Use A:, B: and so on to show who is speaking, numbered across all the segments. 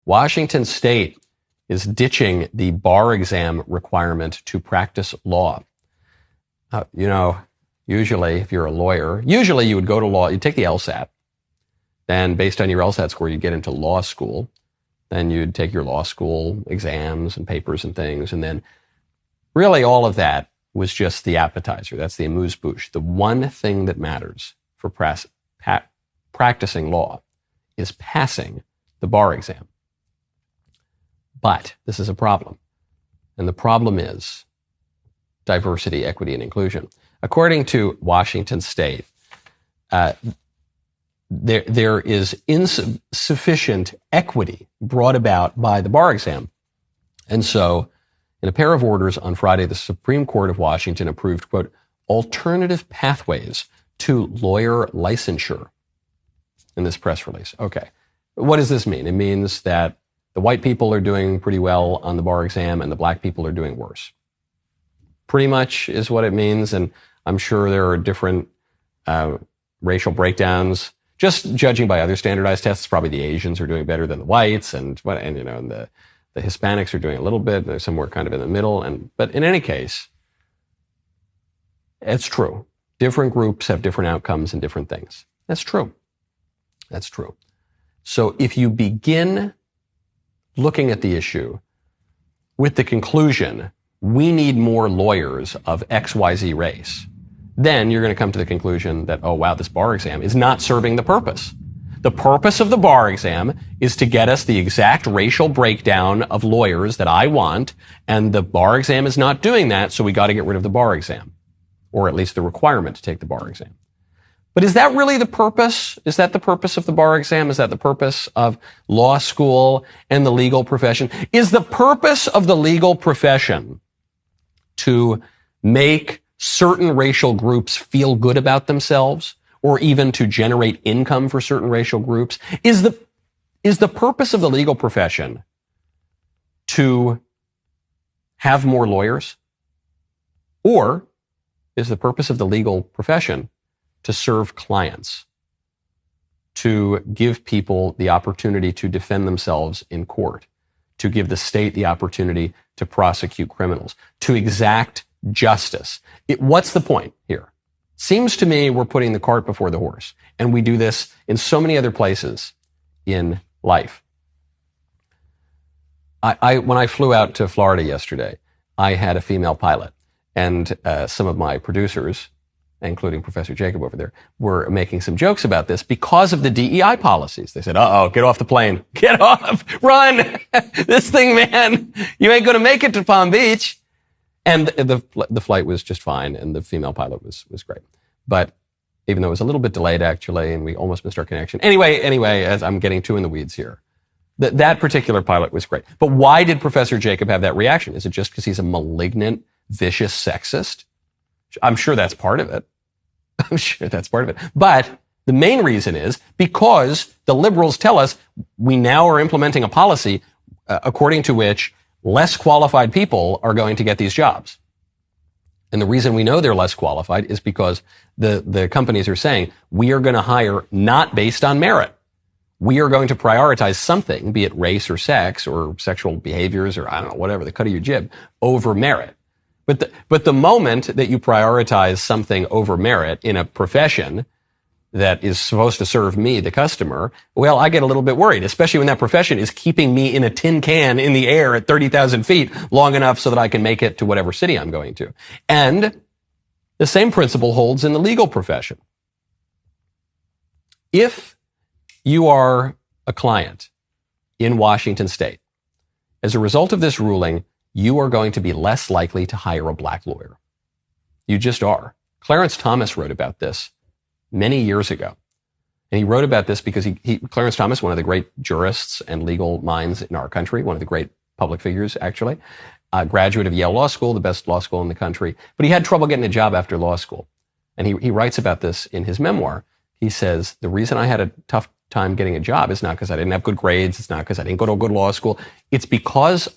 A: Washington State is ditching the bar exam requirement to practice law. Usually if you're a lawyer, usually you would go to law, you'd take the LSAT. Then based on your LSAT score, you'd get into law school. Then you'd take your law school exams and papers and things. And then really all of that was just the appetizer. That's the amuse-bouche. The one thing that matters for practicing law is passing the bar exam. But this is a problem. And the problem is diversity, equity, and inclusion. According to Washington State, there is insufficient equity brought about by the bar exam. And so, in a pair of orders on Friday, the Supreme Court of Washington approved, quote, alternative pathways to lawyer licensure in this press release. Okay. What does this mean? It means that the white people are doing pretty well on the bar exam and the black people are doing worse. Pretty much is what it means. And I'm sure there are different racial breakdowns. Just judging by other standardized tests, probably the Asians are doing better than the whites, and the Hispanics are doing a little bit. They're somewhere kind of in the middle. But in any case, it's true. Different groups have different outcomes and different things. That's true. That's true. So if you begin looking at the issue with the conclusion, we need more lawyers of XYZ race, then you're going to come to the conclusion that, oh, wow, this bar exam is not serving the purpose. The purpose of the bar exam is to get us the exact racial breakdown of lawyers that I want, and the bar exam is not doing that, so we got to get rid of the bar exam, or at least the requirement to take the bar exam. But is that really the purpose? Is that the purpose of the bar exam? Is that the purpose of law school and the legal profession? Is the purpose of the legal profession to make certain racial groups feel good about themselves, or even to generate income for certain racial groups? Is the purpose of the legal profession to have more lawyers? Or is the purpose of the legal profession to serve clients, to give people the opportunity to defend themselves in court, to give the state the opportunity to prosecute criminals, to exact justice? What's the point here? Seems to me we're putting the cart before the horse, and we do this in so many other places in life. When I flew out to Florida yesterday, I had a female pilot, and some of my producers, including Professor Jacob over there, were making some jokes about this because of the DEI policies. They said, uh-oh, get off the plane. Get off! Run! This thing, man, you ain't gonna make it to Palm Beach. And the flight was just fine, and the female pilot was great. But even though it was a little bit delayed, actually, and we almost missed our connection. Anyway, as I'm getting too in the weeds here, that particular pilot was great. But why did Professor Jacob have that reaction? Is it just because he's a malignant, vicious sexist? I'm sure that's part of it. But the main reason is because the liberals tell us we now are implementing a policy according to which less qualified people are going to get these jobs. And the reason we know they're less qualified is because the companies are saying we are going to hire not based on merit. We are going to prioritize something, be it race or sex or sexual behaviors or I don't know, whatever, the cut of your jib, over merit. But the moment that you prioritize something over merit in a profession that is supposed to serve me, the customer, well, I get a little bit worried, especially when that profession is keeping me in a tin can in the air at 30,000 feet long enough so that I can make it to whatever city I'm going to. And the same principle holds in the legal profession. If you are a client in Washington State, as a result of this ruling, you are going to be less likely to hire a black lawyer. You just are. Clarence Thomas wrote about this many years ago. And he wrote about this because Clarence Thomas, one of the great jurists and legal minds in our country, one of the great public figures, actually, a graduate of Yale Law School, the best law school in the country, but he had trouble getting a job after law school. And he writes about this in his memoir. He says, the reason I had a tough time getting a job is not because I didn't have good grades. It's not because I didn't go to a good law school. It's because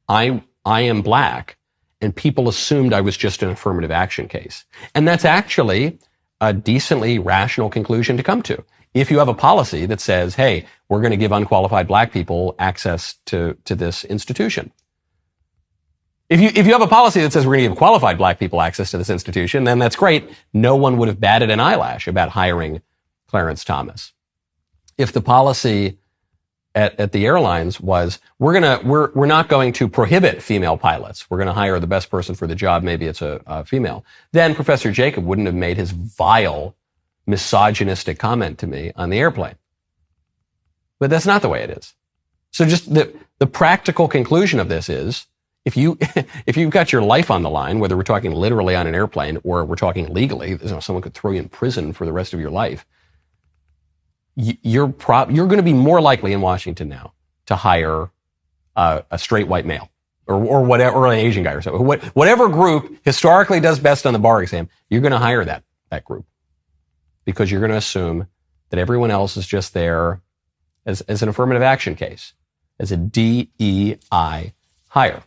A: I am black, and people assumed I was just an affirmative action case. And that's actually a decently rational conclusion to come to. if you have a policy that says, hey, we're going to give unqualified black people access to this institution. If you have a policy that says we're going to give qualified black people access to this institution, then that's great. No one would have batted an eyelash about hiring Clarence Thomas. If the policy at the airlines was we're not going to prohibit female pilots, we're going to hire the best person for the job, maybe it's a female, then Professor Jacob wouldn't have made his vile, misogynistic comment to me on the airplane. But that's not the way it is. So just the practical conclusion of this is, if you've got your life on the line, whether we're talking literally on an airplane or we're talking legally, someone could throw you in prison for the rest of your life, you're going to be more likely in Washington now to hire a straight white male or whatever, or an Asian guy or so. Whatever group historically does best on the bar exam, you're going to hire that group because you're going to assume that everyone else is just there as an affirmative action case, as a DEI hire.